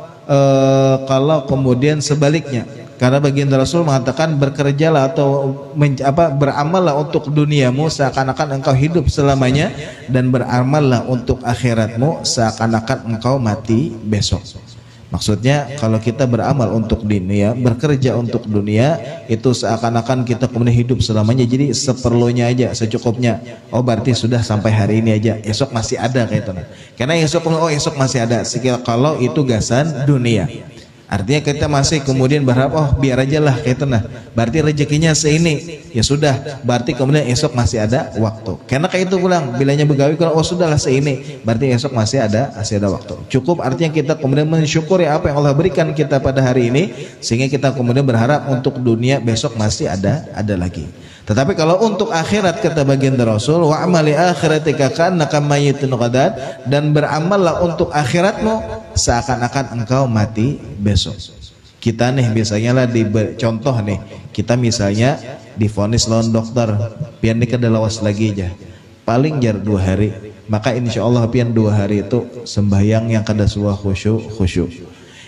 kalau kemudian sebaliknya, karena baginda Rasul mengatakan, bekerjalah atau beramallah untuk duniamu seakan-akan engkau hidup selamanya, dan beramallah untuk akhiratmu seakan-akan engkau mati besok. Maksudnya kalau kita beramal untuk dunia, bekerja untuk dunia, itu seakan-akan kita kemudian hidup selamanya, jadi seperlunya aja, secukupnya. Oh, berarti sudah sampai hari ini aja, esok masih ada kayak itu. Karena esok masih ada. Kalau itu gasan dunia, artinya kita masih kemudian berharap, biar aja lah kayak itu, berarti rezekinya seini, ya sudah, berarti kemudian esok masih ada waktu. Karena kayak itu pulang, bilanya begawi, kalau sudahlah seini, berarti esok masih ada waktu. Cukup, artinya kita kemudian mensyukuri apa yang Allah berikan kita pada hari ini, sehingga kita kemudian berharap untuk dunia besok masih ada lagi. Tetapi kalau untuk akhirat, kata baginda Rasul, wa amali akhiratika ka'annaka mayyitun qadan, dan beramallah untuk akhiratmu seakan-akan engkau mati besok. Kita nih misalnya lah contoh nih, kita misalnya divonis lawan dokter, pian ini kada lawas lagi aja, paling jar 2 hari, maka insya Allah pian 2 hari itu sembahyang yang kada suah khusyuk,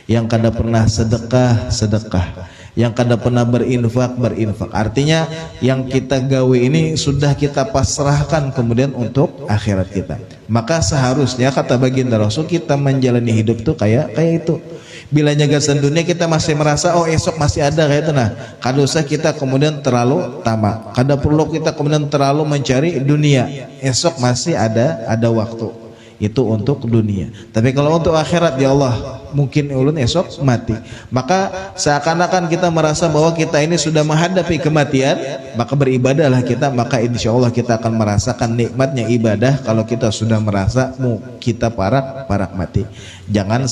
yang kada pernah sedekah, yang kada pernah berinfak. Artinya yang kita gawe ini sudah kita pasrahkan kemudian untuk akhirat kita. Maka seharusnya kata baginda Rasul, kita menjalani hidup tuh kayak itu. Bila nyagasan dunia kita masih merasa esok masih ada kayak itu, kada usah kita kemudian terlalu tamak, kada perlu kita kemudian terlalu mencari dunia. Esok masih ada waktu. itu untuk dunia. Tapi kalau untuk akhirat, ya Allah, mungkin ulun esok mati, maka seakan-akan kita merasa bahwa kita ini sudah menghadapi kematian, maka beribadahlah kita, maka insya Allah kita akan merasakan nikmatnya ibadah kalau kita sudah merasa kita parak mati. Jangan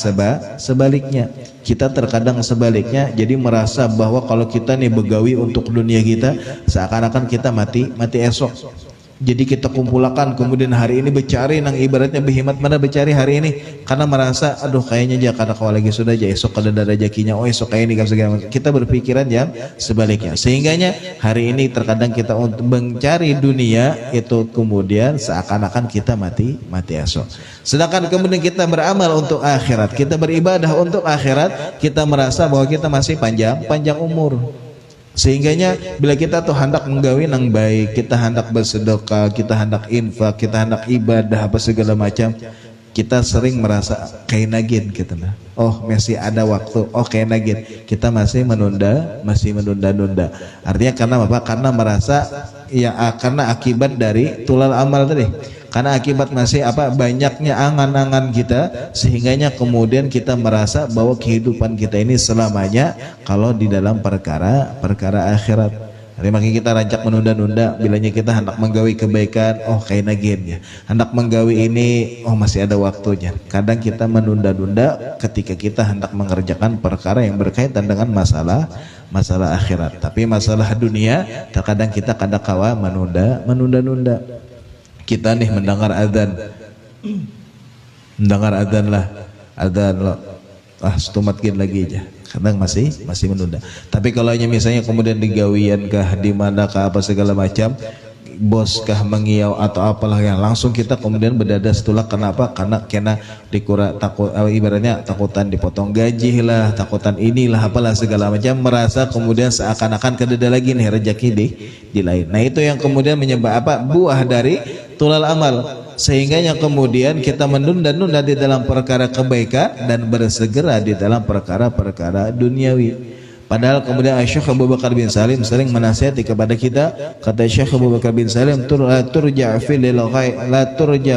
sebaliknya. Kita terkadang sebaliknya, jadi merasa bahwa kalau kita nih begawi untuk dunia kita, seakan-akan kita mati esok. Jadi kita kumpulkan, kemudian hari ini bercari nang ibaratnya behemat mana bercari hari ini, karena merasa aduh kayaknya aja kada kau lagi sudah aja esok kada ada rezekinya, oh esok kayak ini kan segala macam. Kita berpikiran yang sebaliknya, sehingganya hari ini terkadang kita untuk mencari dunia itu kemudian seakan-akan kita mati esok. Sedangkan kemudian kita beramal untuk akhirat, kita beribadah untuk akhirat, kita merasa bahwa kita masih panjang umur. Sehingganya bila kita tuh hendak menggawi nang baik, kita hendak bersedekah, kita hendak infak, kita hendak ibadah apa segala macam, kita sering merasa kayak nagin gitu nah. Oh masih ada waktu, oh kayak nagin. Kita masih menunda. Artinya karena apa? Karena merasa ya karena akibat dari tulal amal tadi. Karena akibat masih banyaknya angan-angan kita, sehingganya kemudian kita merasa bahwa kehidupan kita ini selamanya kalau di dalam perkara akhirat. Jadi makanya kita rancak menunda-nunda, bilanya kita hendak menggawi kebaikan, oh kayak nagin ya. Hendak menggawi ini, oh masih ada waktunya. Kadang kita menunda-nunda ketika kita hendak mengerjakan perkara yang berkaitan dengan masalah akhirat. Tapi masalah dunia, terkadang kita kadang-kala menunda-nunda. Kita nih mendengar adzan lah, setumatkin lagi aja. Kadang masih menunda. Tapi kalau misalnya kemudian digawian kah, di mana kah, apa segala macam, bos kah mengiau atau apalah yang langsung kita kemudian berdadas tulak. Kenapa? Karena dikura takut, ibaratnya takutan dipotong gaji lah, takutan inilah apalah segala macam, merasa kemudian seakan-akan kededa lagi nih rezeki di lain. Nah itu yang kemudian menyebabkan buah dari tulal amal, sehingga yang kemudian kita menunda-nunda di dalam perkara kebaikan dan bersegera di dalam perkara duniawi. Padahal kemudian Syekh Abu Bakar bin Salim sering menasihati kepada kita. Kata Syekh Abu Bakar bin Salim, turja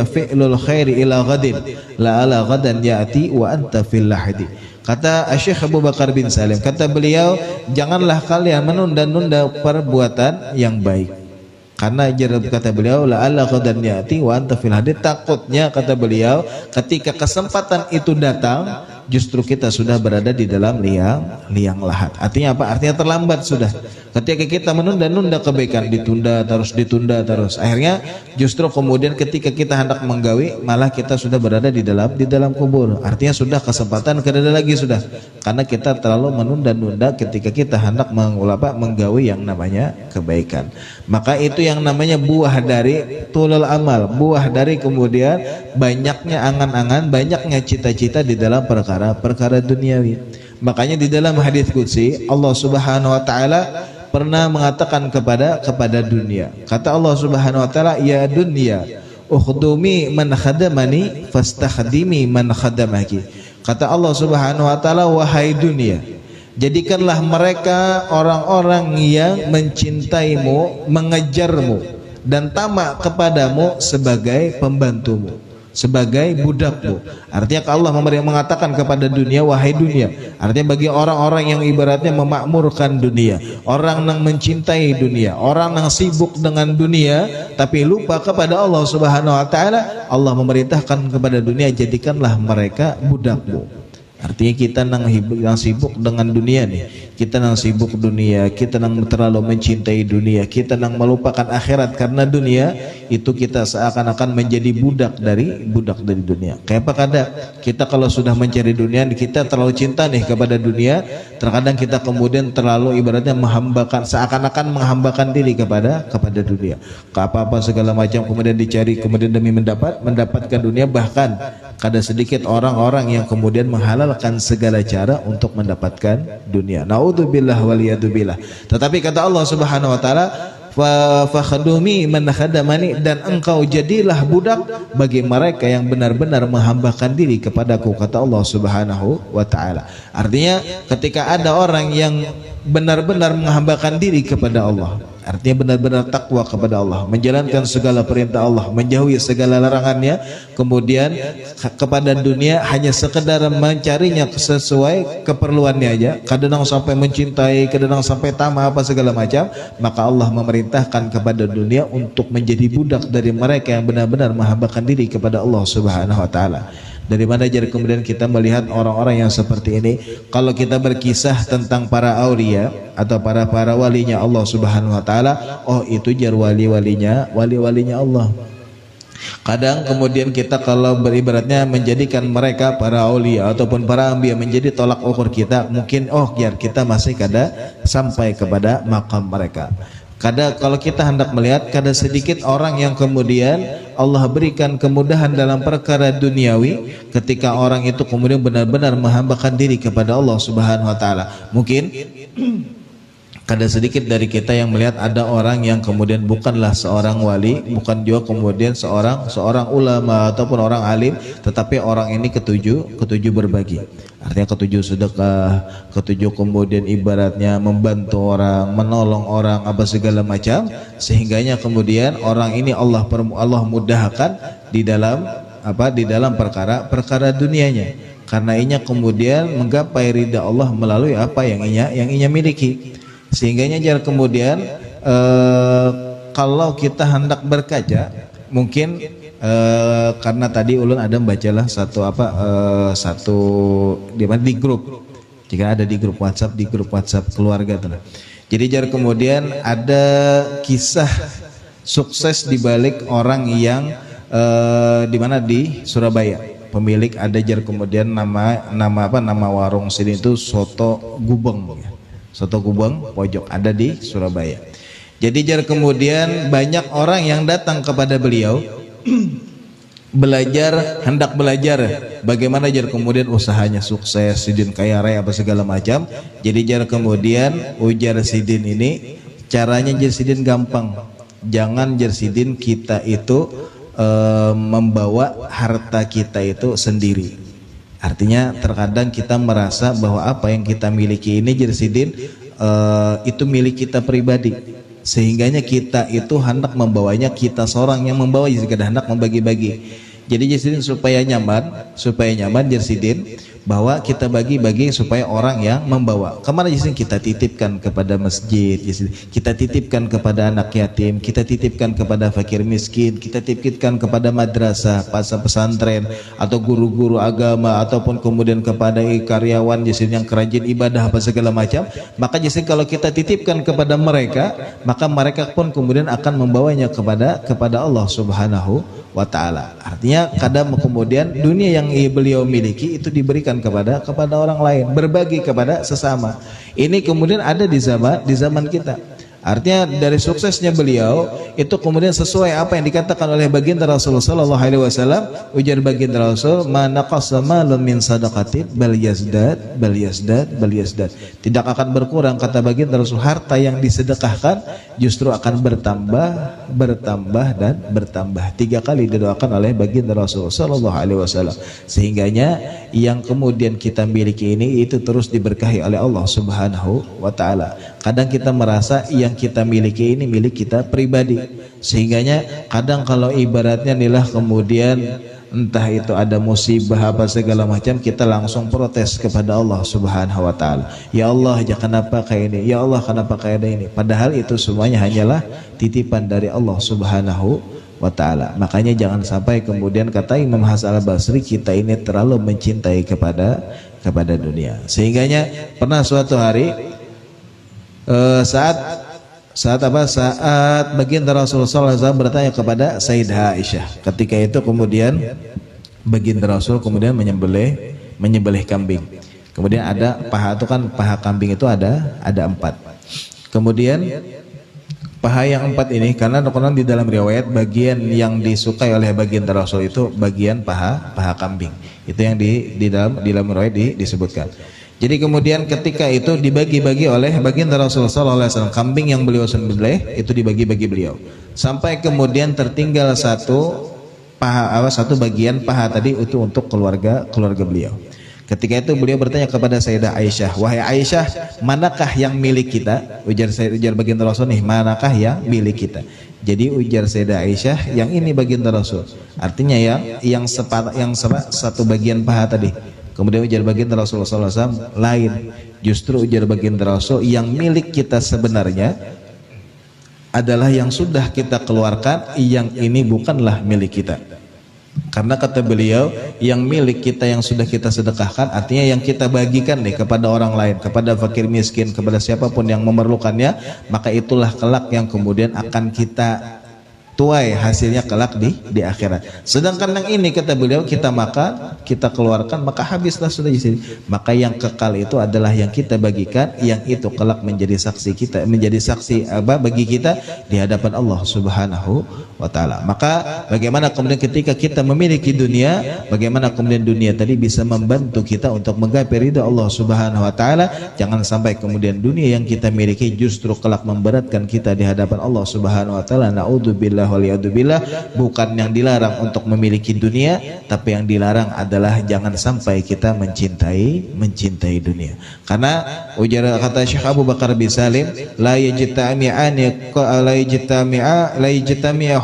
fi'lul khairi ila ghadin la ala ghadan ya'ti wa anta fil lahdi. Kata Syekh Abu Bakar bin Salim, kata beliau, janganlah kalian menunda-nunda perbuatan yang baik. Karena kata beliau, la ala ghadan ya'ti wa anta fil lahdi, takutnya kata beliau ketika kesempatan itu datang justru kita sudah berada di dalam liang lahat. Artinya apa? Artinya terlambat sudah. Ketika kita menunda-nunda kebaikan, ditunda terus. Akhirnya justru kemudian ketika kita hendak menggawi, malah kita sudah berada di dalam kubur. Artinya sudah kesempatan kedada lagi sudah. Karena kita terlalu menunda-nunda ketika kita hendak menggawi yang namanya kebaikan. Maka itu yang namanya buah dari tulul amal, buah dari kemudian banyaknya angan-angan, banyaknya cita-cita di dalam perkara duniawi. Makanya di dalam hadis qudsi Allah Subhanahu wa taala pernah mengatakan kepada dunia. Kata Allah Subhanahu wa taala, ya dunya ukhdumi man khadamani fastakhdimi man khadamaki. Kata Allah Subhanahu wa taala, wahai dunia, jadikanlah mereka orang-orang yang mencintaimu, mengejarmu dan tamak kepadamu sebagai pembantumu, sebagai budakmu. Artinya Allah mengatakan kepada dunia, wahai dunia, artinya bagi orang-orang yang ibaratnya memakmurkan dunia, orang yang mencintai dunia, orang yang sibuk dengan dunia tapi lupa kepada Allah Subhanahu wa taala, Allah memerintahkan kepada dunia, jadikanlah mereka budakmu. Artinya kita yang sibuk dengan dunia nih, kita yang sibuk dunia, kita yang terlalu mencintai dunia, kita yang melupakan akhirat karena dunia, itu kita seakan-akan menjadi budak dari dunia. Kayak apa kadang kita kalau sudah mencari dunia, kita terlalu cinta nih kepada dunia, terkadang kita kemudian terlalu ibaratnya seakan-akan menghambakan diri kepada dunia. Ke apa-apa segala macam kemudian dicari, kemudian demi mendapatkan dunia, bahkan kada sedikit orang-orang yang kemudian menghalalkan segala cara untuk mendapatkan dunia. Naudzubillah waliyadzubillah. Tetapi kata Allah Subhanahu wa taala, fa khadumi man khadamani, dan engkau jadilah budak bagi mereka yang benar-benar menghambakan diri kepadaku, kata Allah Subhanahu wa taala. Artinya ketika ada orang yang benar-benar menghambakan diri kepada Allah. Artinya benar-benar takwa kepada Allah, menjalankan segala perintah Allah, menjauhi segala larangannya. Kemudian kepada dunia hanya sekedar mencarinya sesuai keperluannya aja. Kadang sampai mencintai, kadang sampai tamak apa segala macam. Maka Allah memerintahkan kepada dunia untuk menjadi budak dari mereka yang benar-benar menghambakan diri kepada Allah Subhanahu wa taala. Dari mana jadi kemudian kita melihat orang-orang yang seperti ini? Kalau kita berkisah tentang para aulia atau para walinya Allah Subhanahu wa taala, oh itu jar wali-walinya Allah. Kadang kemudian kita kalau beribaratnya menjadikan mereka para aulia ataupun para anbiya menjadi tolak ukur kita, mungkin jar kita masih kada sampai kepada makam mereka. Kadang kalau kita hendak melihat, kadang sedikit orang yang kemudian Allah berikan kemudahan dalam perkara duniawi, ketika orang itu kemudian benar-benar menghambakan diri kepada Allah Subhanahu wa taala. Mungkin kadang sedikit dari kita yang melihat ada orang yang kemudian bukanlah seorang wali, bukan juga kemudian seorang ulama ataupun orang alim, tetapi orang ini ketujuh berbagi. Artinya ketujuh sedekah, ketujuh kemudian ibaratnya membantu orang, menolong orang apa segala macam, sehingganya kemudian orang ini Allah mudahkan di dalam perkara dunianya. Karena inya kemudian menggapai ridha Allah melalui apa yang inya miliki. Sehingganya jar kemudian kalau kita hendak berkaca, mungkin karena tadi ulun ada membacalah satu di grup, jika ada di grup WhatsApp keluarga tuh. Jadi jar kemudian ada kisah sukses dibalik orang yang di mana di Surabaya, pemilik ada jar kemudian nama warung sini itu soto gubeng pojok, ada di Surabaya. Jadi jar kemudian banyak orang yang datang kepada beliau hendak belajar bagaimana jar kemudian usahanya sukses, sidin kaya raya apa segala macam. Jadi jar kemudian ujar sidin ini caranya jar sidin gampang, jangan jar sidin kita itu membawa harta kita itu sendiri. Artinya terkadang kita merasa bahwa apa yang kita miliki ini jar sidin itu milik kita pribadi, sehingganya kita itu hendak membawanya, kita seorang yang membawa, jika hendak membagi-bagi. Jadi Jersidin supaya nyaman Jersidin bahwa kita bagi-bagi supaya orang yang membawa. Kemana Jersidin? Kita titipkan kepada masjid, kita titipkan kepada anak yatim, kita titipkan kepada fakir miskin, kita titipkan kepada madrasah, pesantren atau guru-guru agama, ataupun kemudian kepada karyawan Jersidin yang kerajin ibadah apa segala macam. Maka Jersidin kalau kita titipkan kepada mereka, maka mereka pun kemudian akan membawanya kepada Allah Subhanahu wa ta'ala. Artinya kadang kemudian dunia yang beliau miliki itu diberikan kepada orang lain, berbagi kepada sesama. Ini kemudian ada di zaman kita. Artinya dari suksesnya beliau itu kemudian sesuai apa yang dikatakan oleh baginda Rasulullah sallallahu alaihi wasallam. Ujar baginda Rasul, "Ma naqasa malun min shadaqatin bal yazdad." Tidak akan berkurang, kata baginda Rasul, harta yang disedekahkan justru akan bertambah dan bertambah. 3 kali didoakan oleh baginda Rasul sallallahu alaihi wasallam. Sehingganya yang kemudian kita miliki ini itu terus diberkahi oleh Allah Subhanahu wa taala. Kadang kita merasa yang kita miliki ini milik kita pribadi, sehingganya kadang kalau ibaratnya inilah kemudian entah itu ada musibah apa segala macam, kita langsung protes kepada Allah Subhanahu wa taala. Ya Allah, ya kenapa kayak ini? Ya Allah, kenapa kayak ini? Padahal itu semuanya hanyalah titipan dari Allah Subhanahu wa taala. Makanya jangan sampai kemudian kata Imam Hasan Al-Basri, kita ini terlalu mencintai kepada dunia. Sehingganya pernah suatu hari saat baginda Rasulullah SAW bertanya kepada Sayyidah Aisyah. Ketika itu kemudian baginda Rasul kemudian menyembelih kambing. Kemudian ada paha kambing itu ada 4. Kemudian paha yang 4 ini, karena di dalam riwayat bagian yang disukai oleh baginda Rasul itu bagian paha kambing. Itu yang di dalam riwayat disebutkan. Jadi kemudian ketika itu dibagi-bagi oleh baginda Rasulullah SAW, kambing yang beliau sembelih itu dibagi-bagi beliau, sampai kemudian tertinggal satu bagian paha tadi itu untuk keluarga beliau. Ketika itu beliau bertanya kepada Sayyidah Aisyah, wahai Aisyah, manakah yang milik kita? Ujar baginda Rasul nih, manakah yang milik kita? Jadi ujar Sayyidah Aisyah, yang ini baginda Rasul. Artinya yang satu bagian paha tadi. Kemudian ujar baginda Rasulullah SAW, lain. Justru ujar baginda Rasul, yang milik kita sebenarnya adalah yang sudah kita keluarkan, yang ini bukanlah milik kita. Karena kata beliau, yang milik kita yang sudah kita sedekahkan, artinya yang kita bagikan nih kepada orang lain, kepada fakir miskin, kepada siapapun yang memerlukannya, maka itulah kelak yang kemudian akan kita tuai hasilnya kelak di akhirat. Sedangkan yang ini kata beliau, kita makan, kita keluarkan, maka habislah sudah di sini. Maka yang kekal itu adalah yang kita bagikan, yang itu kelak menjadi saksi kita, menjadi saksi bagi kita di hadapan Allah Subhanahu wa taala. Maka bagaimana kemudian ketika kita memiliki dunia, bagaimana kemudian dunia tadi bisa membantu kita untuk menggapai ridha Allah Subhanahu wa taala. Jangan sampai kemudian dunia yang kita miliki justru kelak memberatkan kita di hadapan Allah Subhanahu wa taala. Naudzubillah waliyadzubillah. Bukan yang dilarang untuk memiliki dunia, tapi yang dilarang adalah jangan sampai kita mencintai dunia. Karena ujar kata Syekh Abu Bakar bin Salim, la yajtami'a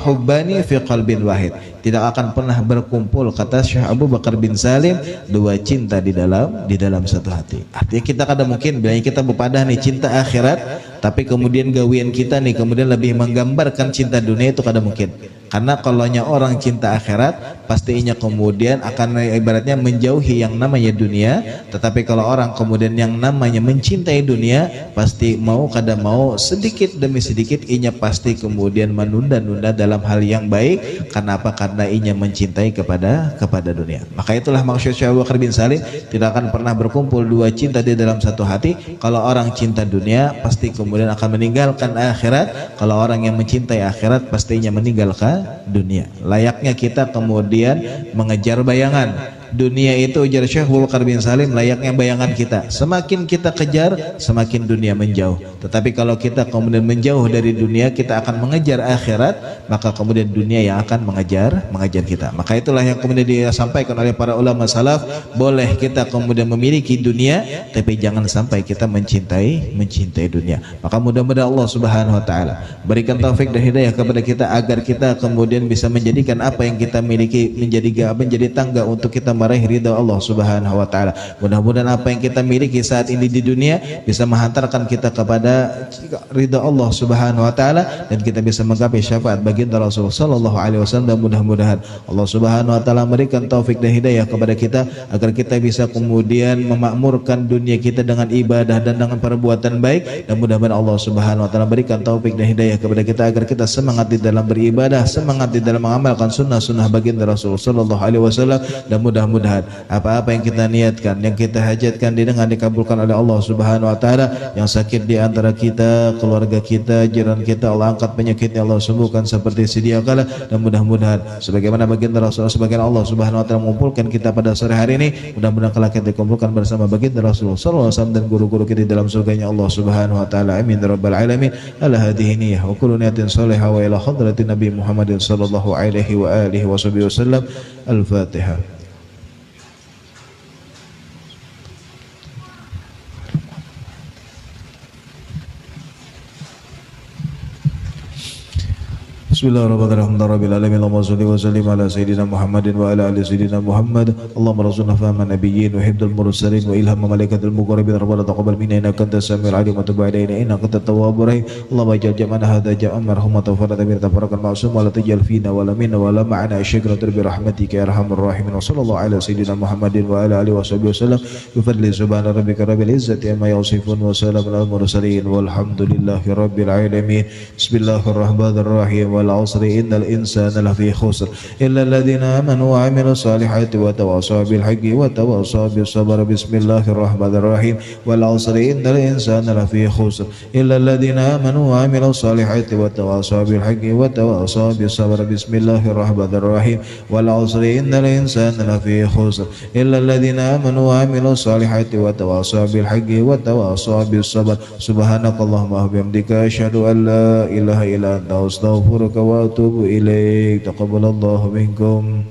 hubbani fi qalbin wahid. Tidak akan pernah berkumpul, kata Syekh Abu Bakar bin Salim, dua cinta di dalam satu hati. Artinya kita kadang mungkin bilangnya kita berpadah nih cinta akhirat, tapi kemudian gawian kita nih kemudian lebih menggambarkan cinta dunia, itu kadang mungkin. Karena kalaunya orang cinta akhirat, pastinya kemudian akan ibaratnya menjauhi yang namanya dunia. Tetapi kalau orang kemudian yang namanya mencintai dunia, pasti mau kadang mau sedikit demi sedikit inya pasti kemudian menunda-nunda dalam hal yang baik. Karena apa? Karena inya mencintai kepada dunia. Maka itulah maksud Syekh Abu Bakar bin Salim, tidak akan pernah berkumpul dua cinta di dalam satu hati. Kalau orang cinta dunia, pasti kemudian akan meninggalkan akhirat. Kalau orang yang mencintai akhirat, pastinya meninggalkan dunia. Layaknya kita kemudian mengejar bayangan. Dunia itu ujar Syekh Abu Bakar bin Salim layaknya bayangan kita. Semakin kita kejar, semakin dunia menjauh. Tetapi kalau kita kemudian menjauh dari dunia, kita akan mengejar akhirat, maka kemudian dunia yang akan mengejar kita. Maka itulah yang kemudian disampaikan oleh para ulama salaf, boleh kita kemudian memiliki dunia, tapi jangan sampai kita mencintai dunia. Maka mudah-mudahan Allah Subhanahu wa taala berikan taufik dan hidayah kepada kita agar kita kemudian bisa menjadikan apa yang kita miliki menjadi tangga untuk kita meraih ridha Allah Subhanahu wa taala. Mudah-mudahan apa yang kita miliki saat ini di dunia bisa menghantarkan kita kepada ridha Allah Subhanahu wa taala, dan kita bisa menggapai syafaat baginda Rasulullah sallallahu alaihi wasallam. Dan mudah-mudahan Allah Subhanahu wa taala memberikan taufik dan hidayah kepada kita agar kita bisa kemudian memakmurkan dunia kita dengan ibadah dan dengan perbuatan baik. Dan mudah-mudahan Allah Subhanahu wa taala berikan taufik dan hidayah kepada kita agar kita semangat di dalam beribadah, semangat di dalam mengamalkan sunnah-sunnah baginda Rasulullah sallallahu alaihi wasallam. Dan mudah-mudahan apa-apa yang kita niatkan, yang kita hajatkan dengan dikabulkan oleh Allah Subhanahu wa taala. Yang sakit di antara kita, keluarga kita, jiran kita, Allah angkat penyakitnya, Allah sembuhkan seperti sedia kala. Dan mudah-mudahan sebagaimana baginda Rasulullah, sebagaimana Allah Subhanahu wa taala mengumpulkan kita pada sore hari ini, mudah-mudahan kelak kita dikumpulkan bersama baginda Rasulullah sallallahu alaihi wasallam dan guru-guru kita dalam surganya Allah Subhanahu wa taala. Amin ya rabbal alamin. Ala hadhihi niyyah wa kullu niyatin salihah wa ila hadratin Nabi Muhammadin sallallahu alaihi wa alihi wasallam. Al-Fatihah. Bismillahirrahmanirrahim. Rabbil alamin. Allahumma shalli wa sallim ala sayyidina Muhammadin wa ala ali sayyidina Muhammad. Allahumma rzuqna fahma nabiyyin wa hifdzal mursalin wa ilhama malaikatil muqarrabin. Rabbana taqabbal minna innaka antas samiul alim wa tub alaina innaka antat tawwabur rahim. Allahumma ij'al jam'ana hadza jam'an marhumatan wa farraqna min tafarraqan ma'sum wa la taj'al fina wa la minna wa la ma'ana syakran bi rahmatika ya arhamar rahimin. Wa sallallahu ala sayyidina Muhammadin wa ala alihi wasallam. Bi fadli subhana rabbika rabbil izzati amma yasifun wa salamun alal mursalin walhamdulillahi rabbil alamin. Bismillahirrahmanirrahim. والعصر إن الإنسان لفي خسر إلا الذين آمنوا وعملوا الصالحات وتواصوا بالحق وتواصوا بالصبر بسم الله الرحمن الرحيم والعصر إن الإنسان لفي خسر إلا الذين آمنوا وعملوا الصالحات وتواصوا بالحق وتواصوا بالصبر بسم الله الرحمن الرحيم والعصر إن الإنسان لفي خسر إلا الذين آمنوا وعملوا الصالحات وتواصوا بالحق وتواصوا بالصبر سبحانك اللهم وبحمدك أشهد أن لا إله إلا أنت أستغفرك wa atubu ilaik. Taqabbalallahu minkum.